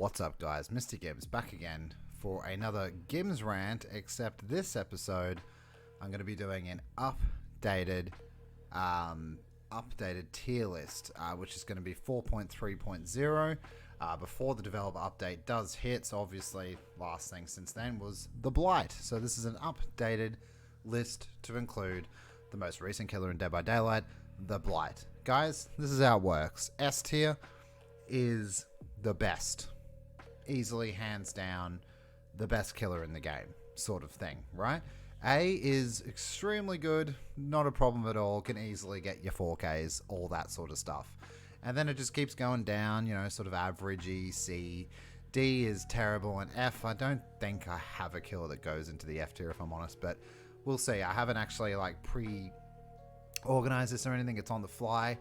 What's up, guys? MrGimms back again for another GimmsRant, except this episode I'm going to be doing an updated tier list, which is going to be 4.3.0 before the developer update does hit. So obviously last thing since then was the Blight, so this is an updated list to include the most recent killer in Dead by Daylight, the Blight. Guys, this is how it works. S tier is the best, easily, hands down, the best killer in the game, sort of thing, right? A is extremely good, not a problem at all, can easily get your 4Ks, all that sort of stuff. And then it just keeps going down, you know, sort of averagey. C. D is terrible, and F, I don't think I have a killer that goes into the F tier, if I'm honest, but we'll see. I haven't actually like pre-organized this or anything, it's on the fly.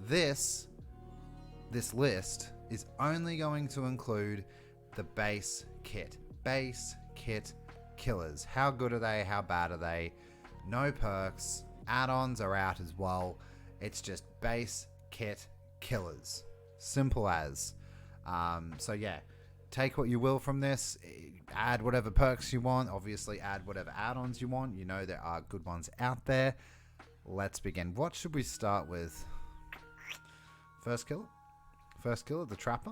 This list is only going to include the base kit. Base kit killers. How good are they? How bad are they? No perks. Add-ons are out as well. It's just base kit killers. Simple as. So yeah, take what you will from this. Add whatever perks you want. Obviously add whatever add-ons you want. You know there are good ones out there. Let's begin. What should we start with? First killer, the Trapper.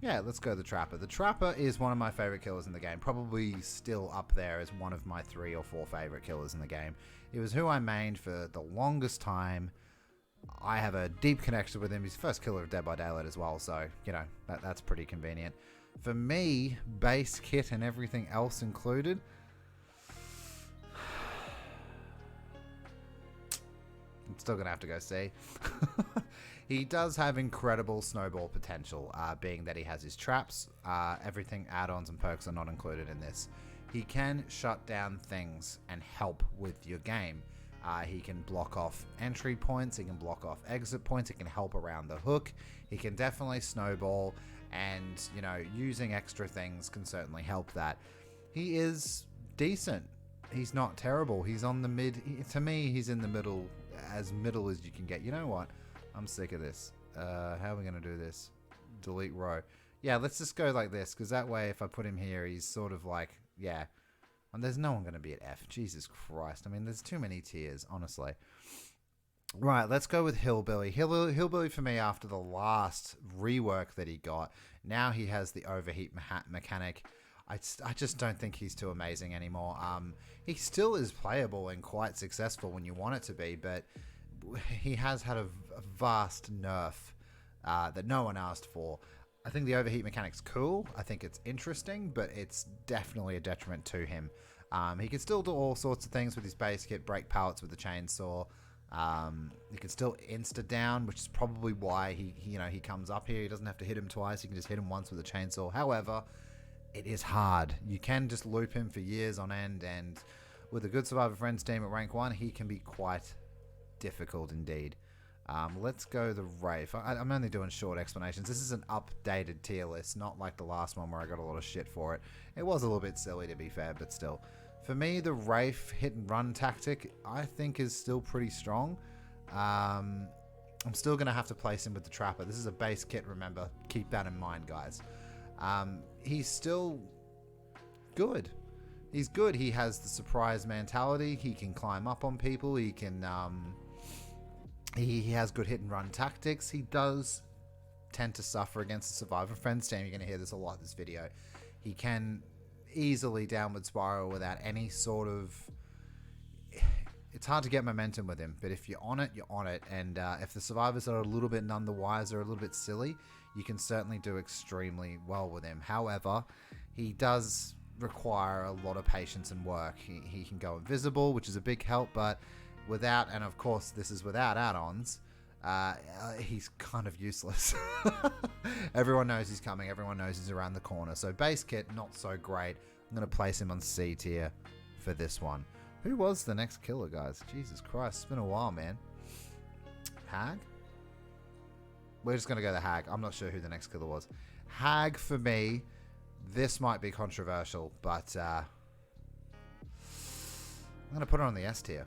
Yeah, let's go the Trapper. The Trapper is one of my favorite killers in the game. Probably still up there as one of my 3 or 4 favorite killers in the game. It was who I mained for the longest time. I have a deep connection with him. He's the first killer of Dead by Daylight as well, so, you know, that's pretty convenient. For me, base kit and everything else included, I'm still going to have to go see. He does have incredible snowball potential, being that he has his traps. Everything, add-ons and perks are not included in this. He can shut down things and help with your game. He can block off entry points, he can block off exit points, he can help around the hook. He can definitely snowball, and, you know, using extra things can certainly help that. He is decent. He's not terrible. He's on the mid. To me, he's in the middle, as middle as you can get. You know what? I'm sick of this. How are we going to do this? Delete row. Yeah, let's just go like this, because that way if I put him here, he's sort of like, yeah. And there's no one going to be at F. Jesus Christ. I mean, there's too many tiers, honestly. Right, let's go with Hillbilly. Hillbilly for me, after the last rework that he got, now he has the overheat mechanic. I just don't think he's too amazing anymore. He still is playable and quite successful when you want it to be, but he has had a vast nerf that no one asked for. I think the overheat mechanic's cool. I think it's interesting, but it's definitely a detriment to him. He can still do all sorts of things with his base kit, break pallets with the chainsaw. He can still insta down, which is probably why he comes up here. He doesn't have to hit him twice. He can just hit him once with a chainsaw. However, it is hard. You can just loop him for years on end, and with a good Survivor Friends team at rank 1, he can be quite difficult indeed. Let's go the Wraith. I'm only doing short explanations. This is an updated tier list, not like the last one where I got a lot of shit for it. It was a little bit silly, to be fair, but still. For me, the Wraith hit and run tactic, I think, is still pretty strong. I'm still going to have to place him with the Trapper. This is a base kit, remember. Keep that in mind, guys. He's still good. He's good. He has the surprise mentality. He can climb up on people. He can... He has good hit and run tactics. He does tend to suffer against the Survivor Friends team. You're going to hear this a lot in this video. He can easily downward spiral without any sort of... It's hard to get momentum with him, but if you're on it, you're on it. And if the survivors are a little bit none the wiser, a little bit silly, you can certainly do extremely well with him. However, he does require a lot of patience and work. He can go invisible, which is a big help, but without, and of course this is without add-ons, he's kind of useless. Everyone knows he's coming. Everyone knows he's around the corner. So base kit, not so great. I'm going to place him on C tier for this one. Who was the next killer, guys? Jesus Christ, it's been a while, man. Hag? We're just going to go the Hag. I'm not sure who the next killer was. Hag, for me, this might be controversial, but I'm going to put her on the S tier.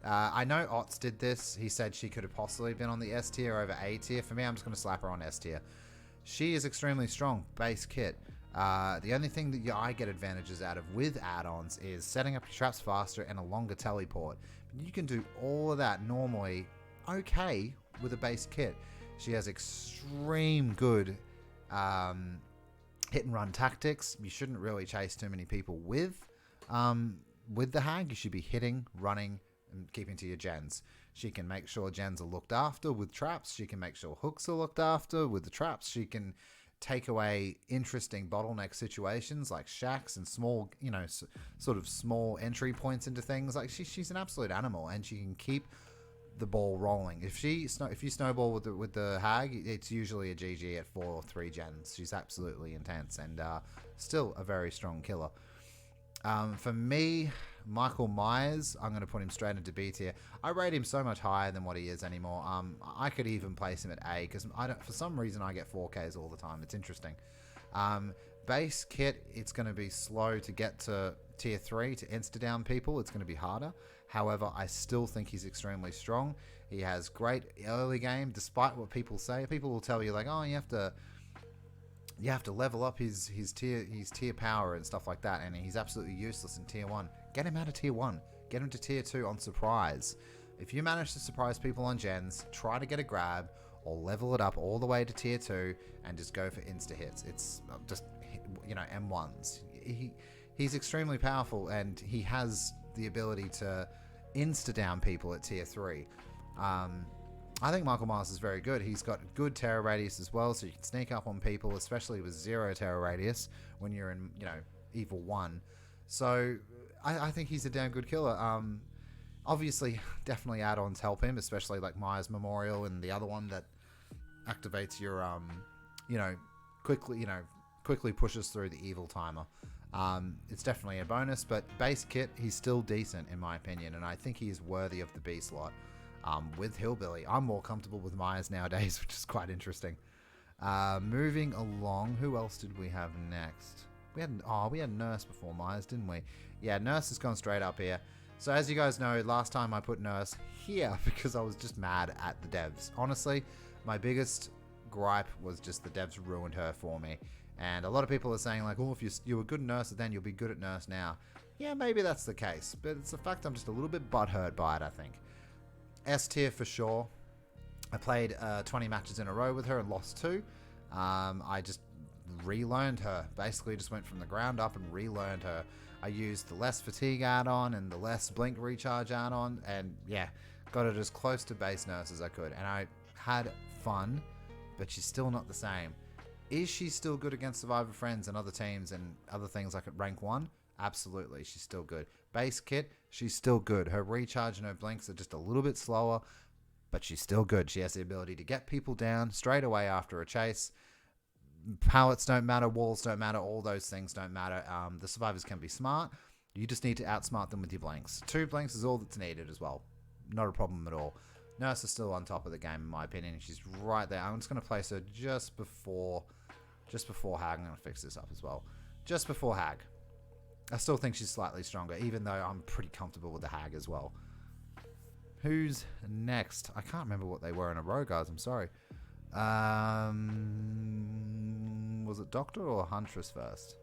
I know Ots did this. He said she could have possibly been on the S tier over A tier. For me, I'm just going to slap her on S tier. She is extremely strong, base kit. The only thing that I get advantages out of with add-ons is setting up your traps faster and a longer teleport. But you can do all of that normally okay with a base kit. She has extreme good hit and run tactics. You shouldn't really chase too many people with the hag. You should be hitting, running, and keeping to your gens. She can make sure gens are looked after with traps. She can make sure hooks are looked after with the traps. She can take away interesting bottleneck situations like shacks and small, sort of small entry points into things. Like she's an absolute animal, and she can keep the ball rolling. If you snowball with the hag, it's usually a GG at 4 or 3 gens. She's absolutely intense and still a very strong killer. For me, Michael Myers, I'm going to put him straight into B tier. I rate him so much higher than what he is anymore. I could even place him at A because for some reason I get 4Ks all the time. It's interesting. Base kit, it's going to be slow to get to tier 3 to insta-down people. It's going to be harder. However, I still think he's extremely strong. He has great early game, despite what people say. People will tell you like, oh, you have to level up his tier power and stuff like that, and he's absolutely useless in tier 1. Get him out of tier 1. Get him to tier 2 on surprise. If you manage to surprise people on gens, try to get a grab or level it up all the way to tier 2 and just go for insta hits. It's just M1s. He's extremely powerful, and he has the ability to insta down people at tier 3. I think Michael Myers is very good. He's got good terror radius as well, so you can sneak up on people, especially with 0 terror radius when you're in, Evil 1. So I think he's a damn good killer. Obviously, definitely add-ons help him, especially like Myers Memorial and the other one that activates your, quickly pushes through the evil timer. It's definitely a bonus, but base kit, he's still decent in my opinion, and I think he's worthy of the B slot. With Hillbilly, I'm more comfortable with Myers nowadays, which is quite interesting. Moving along, who else did we have next? We had Nurse before Myers, didn't we? Yeah, Nurse has gone straight up here. So as you guys know, last time I put Nurse here because I was just mad at the devs. Honestly, my biggest gripe was just the devs ruined her for me. And a lot of people are saying like, oh, if you were good at Nurse then, you'll be good at Nurse now. Yeah, maybe that's the case, but it's the fact I'm just a little bit butthurt by it, I think. S tier for sure. I played 20 matches in a row with her and lost 2. I just relearned her. Basically just went from the ground up and relearned her. I used the less fatigue add-on and the less blink recharge add-on, and yeah, got it as close to base Nurse as I could. And I had fun, but she's still not the same. Is she still good against Survivor Friends and other teams and other things like at rank 1? Absolutely, she's still good. Base kit, she's still good. Her recharge and her blinks are just a little bit slower, but she's still good. She has the ability to get people down straight away after a chase. Pallets don't matter, walls don't matter, all those things don't matter. The survivors can be smart. You just need to outsmart them with your blinks. 2 blinks is all that's needed as well. Not a problem at all. Nurse is still on top of the game in my opinion. She's right there. I'm just going to place her just before Hag. I'm going to fix this up as well. Just before Hag. I still think she's slightly stronger, even though I'm pretty comfortable with the Hag as well. Who's next? I can't remember what they were in a row, guys. I'm sorry. Was it Doctor or Huntress first?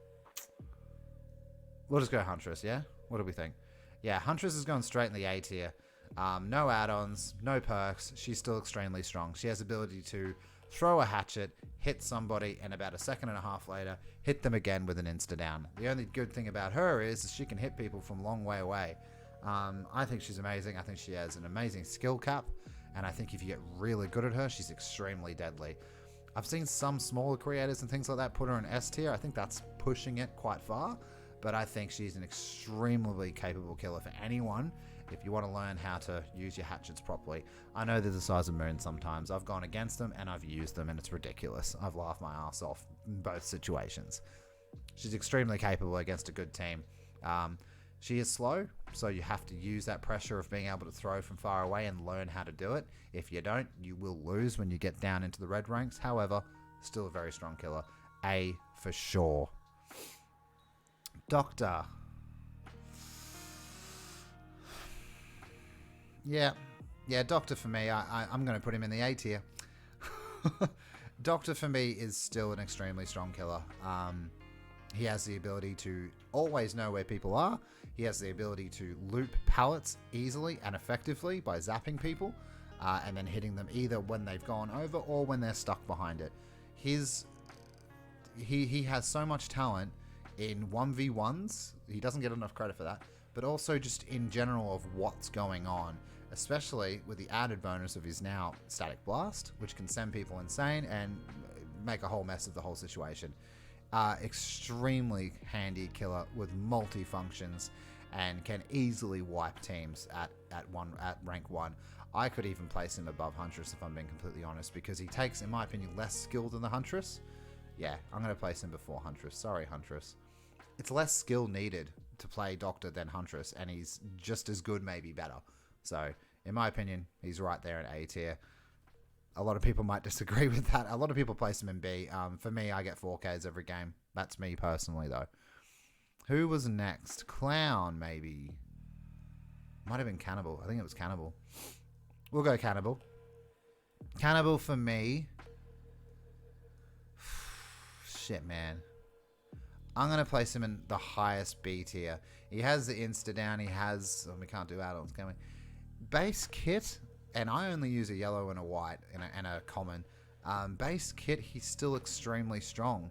We'll just go Huntress, yeah? What do we think? Yeah, Huntress is going straight in the A tier. No add-ons, no perks. She's still extremely strong. She has the ability to throw a hatchet, hit somebody, and about a second and a half later, hit them again with an insta-down. The only good thing about her is she can hit people from a long way away. I think she's amazing. I think she has an amazing skill cap, and I think if you get really good at her, she's extremely deadly. I've seen some smaller creators and things like that put her in S tier. I think that's pushing it quite far, but I think she's an extremely capable killer for anyone if you want to learn how to use your hatchets properly. I know they're the size of moons sometimes. I've gone against them and I've used them and it's ridiculous. I've laughed my ass off in both situations. She's extremely capable against a good team. She is slow, so you have to use that pressure of being able to throw from far away and learn how to do it. If you don't, you will lose when you get down into the red ranks. However, still a very strong killer. A for sure. Doctor. Yeah, Doctor for me. I'm going to put him in the A tier. Doctor for me is still an extremely strong killer. He has the ability to always know where people are. He has the ability to loop pallets easily and effectively by zapping people and then hitting them either when they've gone over or when they're stuck behind it. He has so much talent in 1v1s. He doesn't get enough credit for that, but also just in general of what's going on, especially with the added bonus of his now static blast, which can send people insane and make a whole mess of the whole situation. Extremely handy killer with multi-functions and can easily wipe teams at rank 1. I could even place him above Huntress if I'm being completely honest, because he takes, in my opinion, less skill than the Huntress. Yeah, I'm going to place him before Huntress. Sorry, Huntress. It's less skill needed to play Doctor than Huntress, and he's just as good, maybe better. So, in my opinion, he's right there in A tier. A lot of people might disagree with that. A lot of people place him in B. For me, I get 4Ks every game. That's me personally, though. Who was next? Clown, maybe. Might have been Cannibal. I think it was Cannibal. We'll go Cannibal. Cannibal for me. Shit, man. I'm going to place him in the highest B tier. He has the insta-down. He has... Oh, we can't do add-ons, can we? Base kit... And I only use a yellow and a white and a common. Base kit, he's still extremely strong.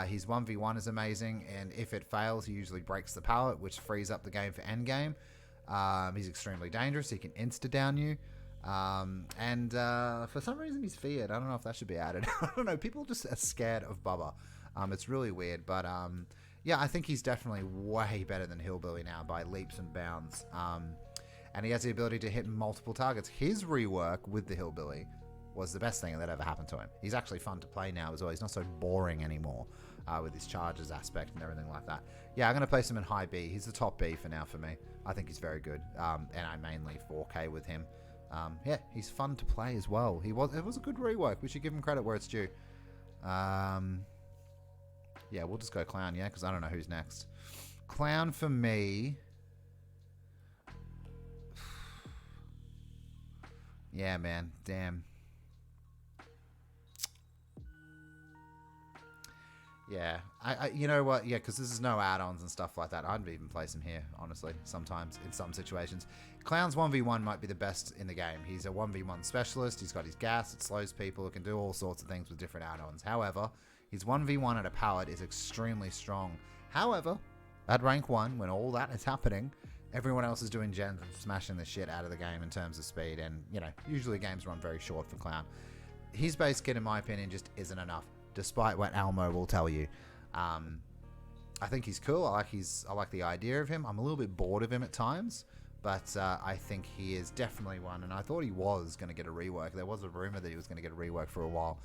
His 1v1 is amazing, and if it fails, he usually breaks the pallet, which frees up the game for endgame. He's extremely dangerous. He can insta-down you. For some reason, he's feared. I don't know if that should be added. I don't know. People just are scared of Bubba. It's really weird. But, yeah, I think he's definitely way better than Hillbilly now by leaps and bounds. And he has the ability to hit multiple targets. His rework with the Hillbilly was the best thing that ever happened to him. He's actually fun to play now as well. He's not so boring anymore with his charges aspect and everything like that. Yeah, I'm going to place him in high B. He's the top B for now for me. I think he's very good. And I mainly 4K with him. Yeah, he's fun to play as well. It was a good rework. We should give him credit where it's due. Yeah, we'll just go Clown, yeah, because I don't know who's next. Clown for me... Yeah, man. Damn. Yeah. You know what? Yeah, because this is no add-ons and stuff like that. I'd even place him here, honestly, sometimes, in some situations. Clown's 1v1 might be the best in the game. He's a 1v1 specialist. He's got his gas. It slows people. It can do all sorts of things with different add-ons. However, his 1v1 at a pallet is extremely strong. However, at rank 1, when all that is happening... Everyone else is doing gens and smashing the shit out of the game in terms of speed. And, you know, usually games run very short for Clown. His base kit, in my opinion, just isn't enough, despite what Almo will tell you. I think he's cool. I like the idea of him. I'm a little bit bored of him at times. But I think he is definitely one. And I thought he was going to get a rework. There was a rumor that he was going to get a rework for a while.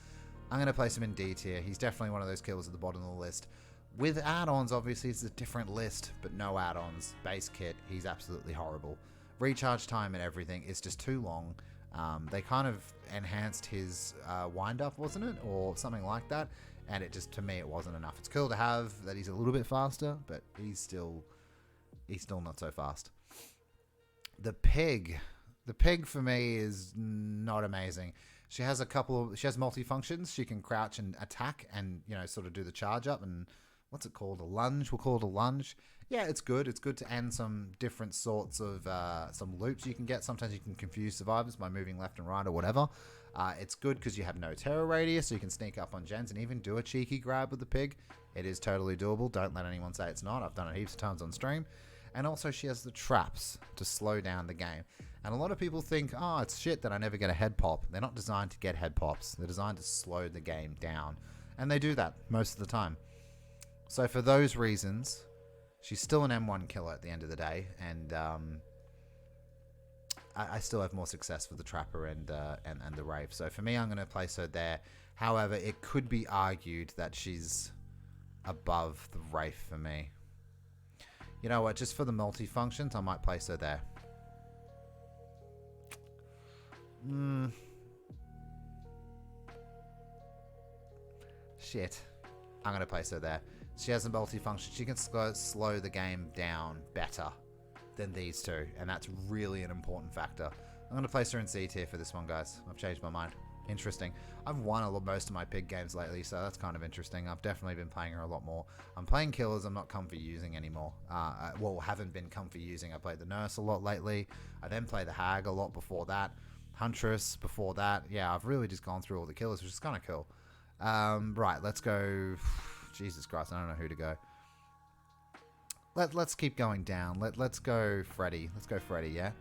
I'm going to place him in D tier. He's definitely one of those killers at the bottom of the list. With add-ons, obviously, it's a different list, but no add-ons. Base kit, he's absolutely horrible. Recharge time and everything is just too long. They kind of enhanced his wind-up, wasn't it? Or something like that. And it just, to me, it wasn't enough. It's cool to have that he's a little bit faster, but he's still not so fast. The pig. The pig, for me, is not amazing. She has multi-functions. She can crouch and attack and, you know, sort of do the charge up and... What's it called? A lunge? We'll call it a lunge. Yeah, it's good. It's good to end some different sorts of some loops you can get. Sometimes you can confuse survivors by moving left and right or whatever. It's good because you have no terror radius, so you can sneak up on gens and even do a cheeky grab with the pig. It is totally doable. Don't let anyone say it's not. I've done it heaps of times on stream. And also she has the traps to slow down the game. And a lot of people think, oh, it's shit that I never get a head pop. They're not designed to get head pops. They're designed to slow the game down. And they do that most of the time. So for those reasons, she's still an M1 killer at the end of the day, and I still have more success with the Trapper and the Wraith. So for me, I'm going to place her there. However, it could be argued that she's above the Wraith for me. You know what? Just for the multi-functions, I might place her there. Shit. I'm going to place her there. She has a multi-function. She can slow the game down better than these two. And that's really an important factor. I'm going to place her in C tier for this one, guys. I've changed my mind. Interesting. I've won most of my pig games lately, so that's kind of interesting. I've definitely been playing her a lot more. I'm playing killers I'm not comfy using anymore. Well, haven't been comfy using. I played the nurse a lot lately. I then played the hag a lot before that. Huntress before that. Yeah, I've really just gone through all the killers, which is kind of cool. Right, let's go. Jesus Christ, I don't know who to go. Let's keep going down. Let's go Freddy. Let's go Freddy, yeah?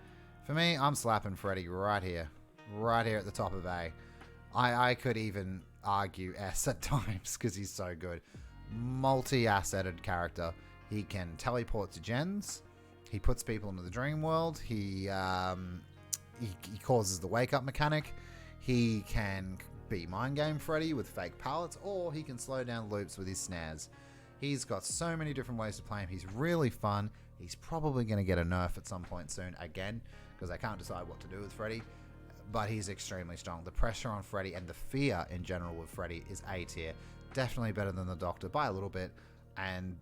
For me, I'm slapping Freddy right here. Right here at the top of A. I could even argue S at times because he's so good. Multi-assetted character. He can teleport to gens. He puts people into the dream world. He causes the wake-up mechanic. He can be mind game Freddy with fake pallets, or he can slow down loops with his snares. He's got so many different ways to play him. He's really fun. He's probably going to get a nerf at some point soon again, because I can't decide what to do with Freddy. But he's extremely strong. The pressure on Freddy and the fear in general with Freddy is A tier. Definitely better than the Doctor by a little bit, and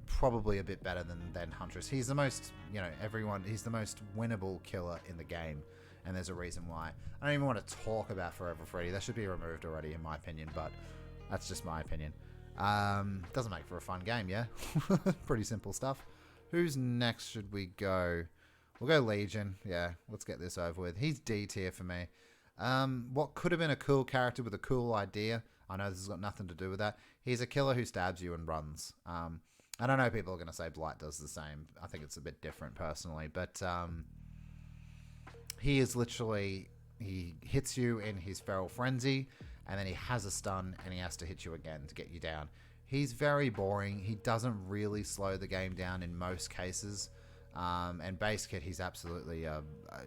probably a bit better than Huntress. He's the most, he's the most winnable killer in the game, and there's a reason why. I don't even want to talk about Forever Freddy. That should be removed already, in my opinion, but that's just my opinion. Doesn't make for a fun game, yeah? Pretty simple stuff. Who's next should we go? We'll go Legion. Yeah, let's get this over with. He's D tier for me. What could have been a cool character with a cool idea. I know this has got nothing to do with that. He's a killer who stabs you and runs. I don't know, people are going to say Blight does the same. I think it's a bit different personally. But he is literally, he hits you in his feral frenzy, and then he has a stun, and he has to hit you again to get you down. He's very boring. He doesn't really slow the game down in most cases. And base kit, he's absolutely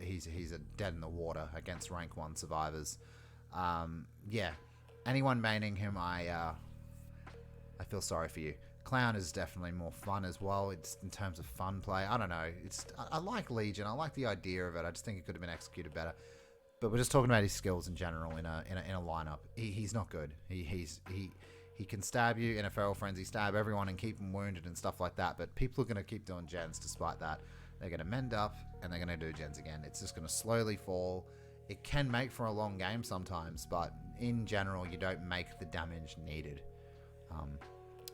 he's a dead in the water against rank 1 survivors. Yeah, anyone maining him, I feel sorry for you. Clown is definitely more fun as well. It's in terms of fun play. I don't know. I like Legion. I like the idea of it. I just think it could have been executed better. But we're just talking about his skills in general in a lineup. He's not good. He can stab you in a feral frenzy, stab everyone and keep them wounded and stuff like that. But people are going to keep doing gens despite that. They're going to mend up and they're going to do gens again. It's just going to slowly fall. It can make for a long game sometimes, but in general, you don't make the damage needed.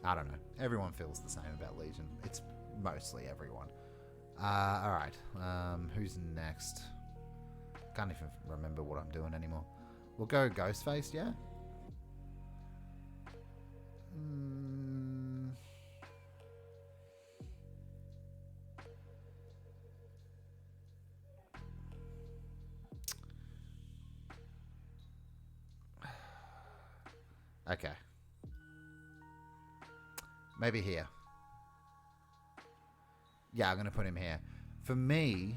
I don't know. Everyone feels the same about Legion. It's mostly everyone. Alright. Who's next? Can't even remember what I'm doing anymore. We'll go Ghostface, yeah? Okay. Maybe here. Yeah, I'm going to put him here. For me,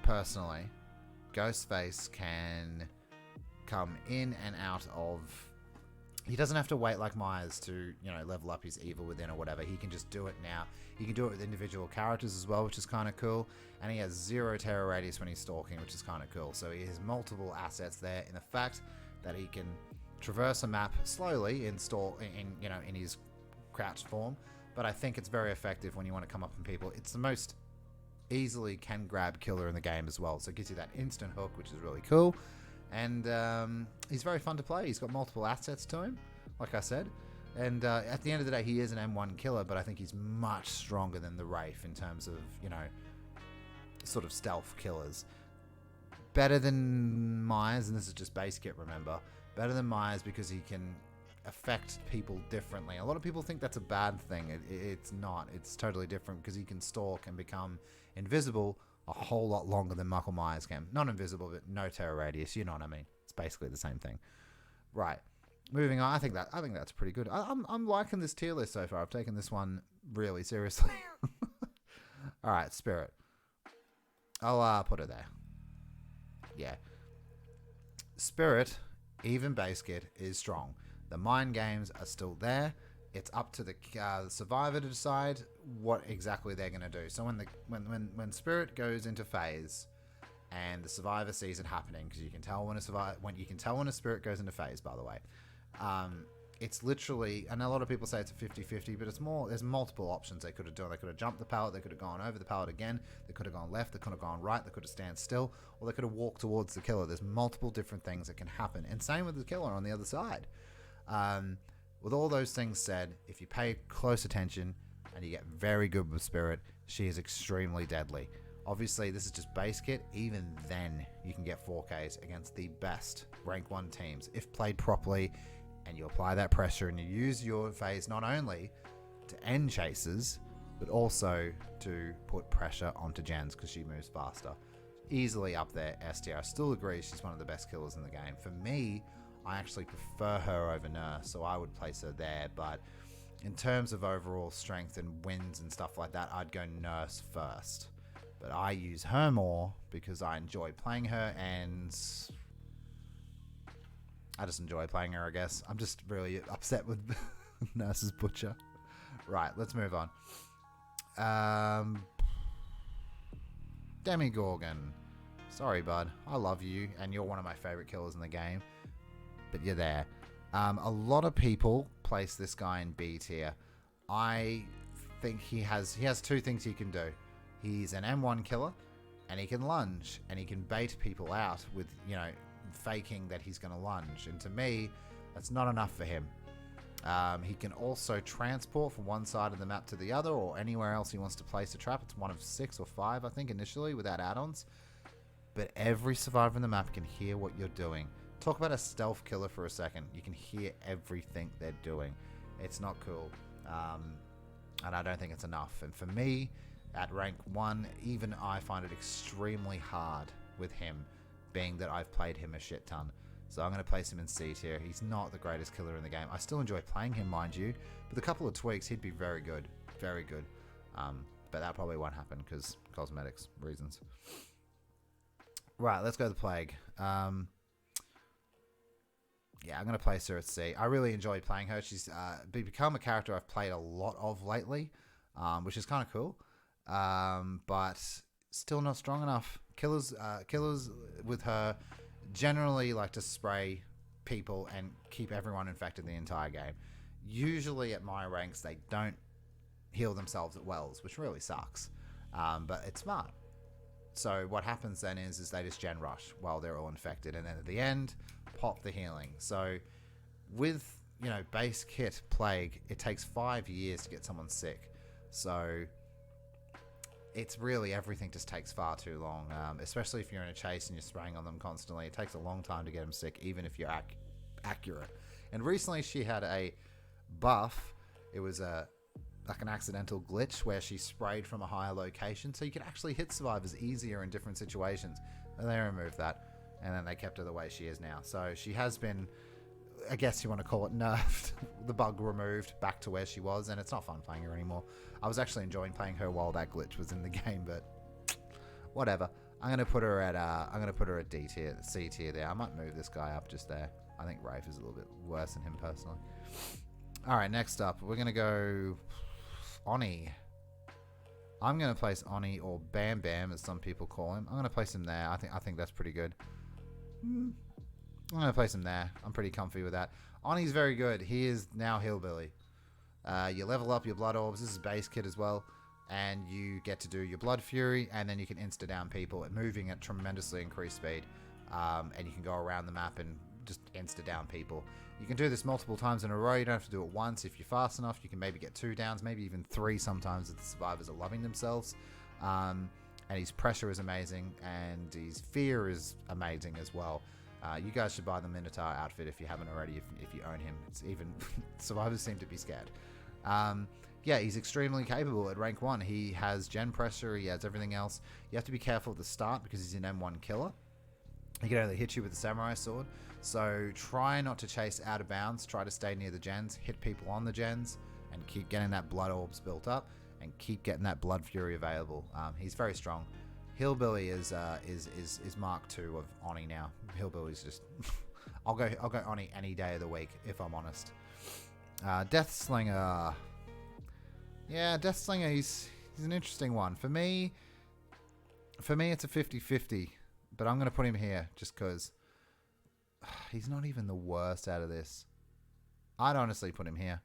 personally, Ghostface can come in and out of... He doesn't have to wait like Myers to, level up his evil within or whatever. He can just do it now. He can do it with individual characters as well, which is kind of cool. And he has 0 terror radius when he's stalking, which is kind of cool. So he has multiple assets there in the fact that he can traverse a map slowly in his crouched form. But I think it's very effective when you want to come up on people. It's the most easily can grab killer in the game as well. So it gives you that instant hook, which is really cool. And he's very fun to play. He's got multiple assets to him, like I said. And at the end of the day, he is an M1 killer, but I think he's much stronger than the Wraith in terms of, sort of stealth killers. Better than Myers, and this is just base kit, remember. Better than Myers because he can affect people differently. A lot of people think that's a bad thing. It's not. It's totally different because he can stalk and become invisible a whole lot longer than Michael Myers can. Not invisible, but no terror radius. You know what I mean? It's basically the same thing. Right. Moving on. I think that's pretty good. I'm liking this tier list so far. I've taken this one really seriously. All right, Spirit. I'll put it there. Yeah. Spirit, even base kit, is strong. The mind games are still there. It's up to the survivor to decide what exactly they're going to do. So when Spirit goes into phase, and the survivor sees it happening, because you can tell when a Spirit goes into phase, by the way. it's literally, and a lot of people say it's a 50-50, but it's more, there's multiple options they could have done. They could have jumped the pallet, they could have gone over the pallet again, they could have gone left, they could have gone right, they could have stand still, or they could have walked towards the killer. There's multiple different things that can happen, and same with the killer on the other side. With all those things said, if you pay close attention and you get very good with Spirit, she is extremely deadly. Obviously, this is just base kit. Even then, you can get 4Ks against the best rank 1 teams if played properly, and you apply that pressure and you use your phase not only to end chases, but also to put pressure onto Gens because she moves faster. Easily up there, STR. I still agree she's one of the best killers in the game. For me, I actually prefer her over Nurse, so I would place her there, but in terms of overall strength and wins and stuff like that, I'd go Nurse first. But I use her more because I enjoy playing her, and I just enjoy playing her, I guess. I'm just really upset with Nurse's Butcher. Right, let's move on. Demi Gorgon. Sorry, bud. I love you, and you're one of my favorite killers in the game. But you're there. A lot of people place this guy in B tier. I think he has 2 things he can do. He's an M1 killer, and he can lunge, and he can bait people out with, you know, faking that he's going to lunge. And to me, that's not enough for him. He can also transport from one side of the map to the other, or anywhere else he wants to place a trap. It's one of 6 or 5, I think, initially, without add-ons. But every survivor in the map can hear what you're doing. Talk about a stealth killer for a second. You can hear everything they're doing. It's not cool. And I don't think it's enough. And for me, at rank 1, even I find it extremely hard with him, being that I've played him a shit ton. So I'm going to place him in C tier. He's not the greatest killer in the game. I still enjoy playing him, mind you. With a couple of tweaks, he'd be very good. Very good. But that probably won't happen because cosmetics reasons. Right, let's go to the Plague. Yeah, I'm going to place her at C. I really enjoyed playing her. She's become a character I've played a lot of lately, which is kind of cool. But still not strong enough. Killers with her generally like to spray people and keep everyone infected the entire game. Usually at my ranks, they don't heal themselves at wells, which really sucks. But it's smart. So what happens then is they just gen rush while they're all infected, and then at the end, pop the healing. So with, you know, base kit Plague, it takes 5 years to get someone sick. So it's really, everything just takes far too long, especially if you're in a chase and you're spraying on them constantly. It takes a long time to get them sick, even if you're accurate. And recently she had a buff. It was like an accidental glitch where she sprayed from a higher location, so you could actually hit survivors easier in different situations. And they removed that, and then they kept her the way she is now. So she has been, I guess you want to call it, nerfed. The bug removed back to where she was, and it's not fun playing her anymore. I was actually enjoying playing her while that glitch was in the game, but whatever. I'm gonna put her at D tier, C tier there. I might move this guy up just there. I think Rafe is a little bit worse than him personally. All right, next up, we're gonna go Oni. I'm gonna place Oni, or Bam Bam as some people call him. I'm gonna place him there. I think that's pretty good. I'm gonna place him there. I'm pretty comfy with that. Oni's very good. He is now Hillbilly. You level up your Blood Orbs. This is base kit as well. And you get to do your Blood Fury, and then you can insta-down people, moving at tremendously increased speed. And you can go around the map and just insta-down people. You can do this multiple times in a row. You don't have to do it once. If you're fast enough, you can maybe get 2 downs, maybe even 3 sometimes if the survivors are loving themselves. And his pressure is amazing, and his fear is amazing as well. You guys should buy the Minotaur outfit if you haven't already, if you own him. It's even survivors seem to be scared. Yeah, he's extremely capable at rank 1. He has gen pressure, he has everything else. You have to be careful at the start because he's an M1 killer. He can only hit you with the samurai sword. So try not to chase out of bounds. Try to stay near the gens, hit people on the gens, and keep getting that blood orbs built up, and keep getting that blood fury available. He's very strong. Hillbilly is Mark II of Oni now. Hillbilly's just I'll go Oni any day of the week if I'm honest. Deathslinger. Yeah, Deathslinger, he's an interesting one. For me it's a 50-50, but I'm going to put him here just because he's not even the worst out of this. I'd honestly put him here.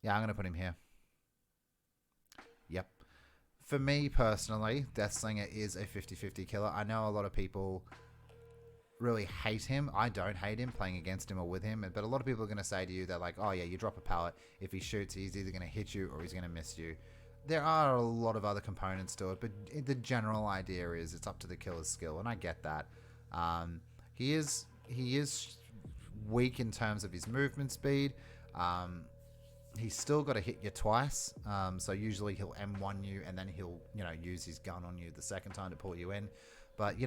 Yeah, I'm going to put him here. Yep. For me personally, Deathslinger is a 50-50 killer. I know a lot of people really hate him. I don't hate him playing against him or with him, but a lot of people are going to say to you, they're like, oh yeah, you drop a pallet. If he shoots, he's either going to hit you or he's going to miss you. There are a lot of other components to it, but the general idea is it's up to the killer's skill, and I get that. He is weak in terms of his movement speed. He's still got to hit you twice, so usually he'll M1 you and then he'll, use his gun on you the second time to pull you in. But,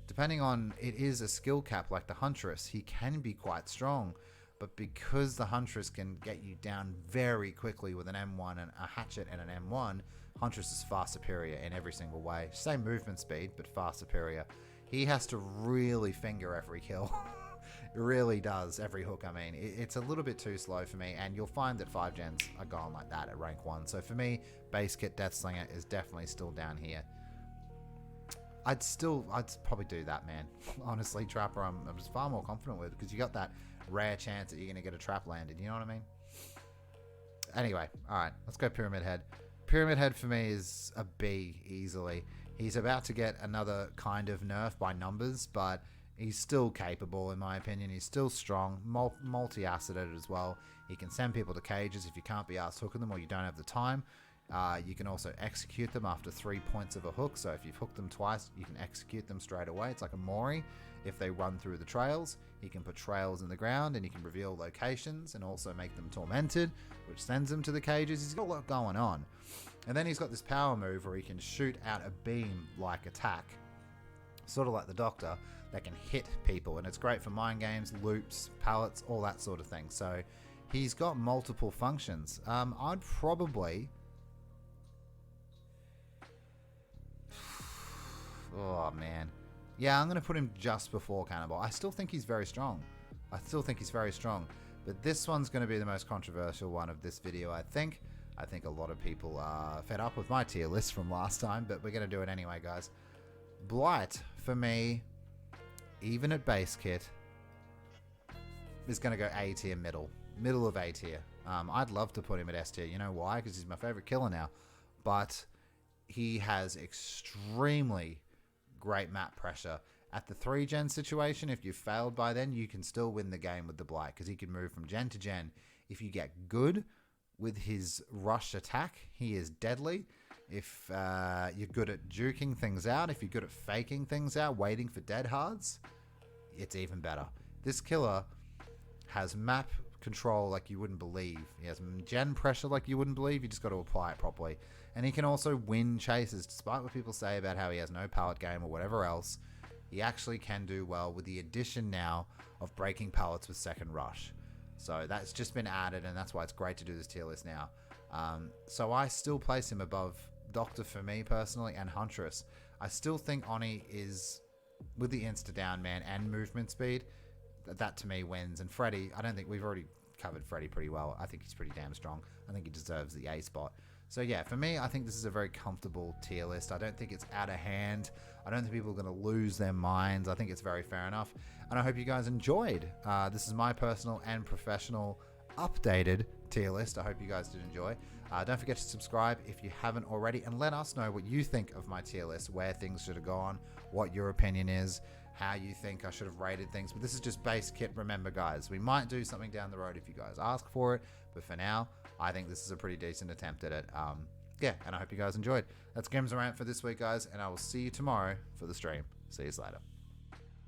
depending on, it is a skill cap like the Huntress, he can be quite strong. But because the Huntress can get you down very quickly with an M1 and a hatchet and an M1, Huntress is far superior in every single way. Same movement speed, but far superior. He has to really finger every kill. It really does, every hook. I mean, it's a little bit too slow for me, and you'll find that 5 gens are gone like that at rank 1. So for me, base kit Deathslinger is definitely still down here. I'd probably do that, man. Honestly, Trapper, I'm just far more confident with, because you got that rare chance that you're going to get a trap landed, you know what I mean? Anyway, alright, let's go Pyramid Head. Pyramid Head for me is a B, easily. He's about to get another kind of nerf by numbers, but he's still capable, in my opinion. He's still strong, multi-acided as well. He can send people to cages if you can't be arsed hooking them or you don't have the time. You can also execute them after 3 points of a hook. So if you've hooked them twice, you can execute them straight away. It's like a Mori. If they run through the trails, he can put trails in the ground and he can reveal locations and also make them tormented, which sends them to the cages. He's got a lot going on. And then he's got this power move where he can shoot out a beam-like attack, sort of like the Doctor, that can hit people, and it's great for mind games, loops, pallets, all that sort of thing. So he's got multiple functions. I'd probably... Oh, man. Yeah, I'm going to put him just before Cannibal. I still think he's very strong. But this one's going to be the most controversial one of this video, I think. I think a lot of people are fed up with my tier list from last time, but we're going to do it anyway, guys. Blight, for me, even at base kit, is going to go A tier middle of A tier. I'd love to put him at S tier. You know why? Because he's my favorite killer now. But he has extremely great map pressure. At the 3 gen situation, if you've failed by then, you can still win the game with the Blight, because he can move from gen to gen. If you get good with his rush attack, he is deadly. If you're good at juking things out, if you're good at faking things out, waiting for dead hards, it's even better. This killer has map control like you wouldn't believe. He has gen pressure like you wouldn't believe. You just got to apply it properly. And he can also win chases, despite what people say about how he has no pallet game or whatever else. He actually can do well with the addition now of breaking pallets with second rush. So that's just been added, and that's why it's great to do this tier list now. So I still place him above Doctor for me personally, and Huntress. I still think Oni is, with the insta-down, man, and movement speed, that to me wins. And Freddy, I don't think we've already covered Freddy pretty well. I think he's pretty damn strong. I think he deserves the A spot. So yeah, for me, I think this is a very comfortable tier list. I don't think it's out of hand. I don't think people are going to lose their minds. I think it's very fair enough. And I hope you guys enjoyed. This is my personal and professional updated tier list. I hope you guys did enjoy. Don't forget to subscribe if you haven't already, and let us know what you think of my tier list, where things should have gone, what your opinion is, how you think I should have rated things. But this is just base kit. Remember, guys, we might do something down the road if you guys ask for it, but for now, I think this is a pretty decent attempt at it. Yeah, and I hope you guys enjoyed. That's GimmsRant for this week, guys, and I will see you tomorrow for the stream. See you later.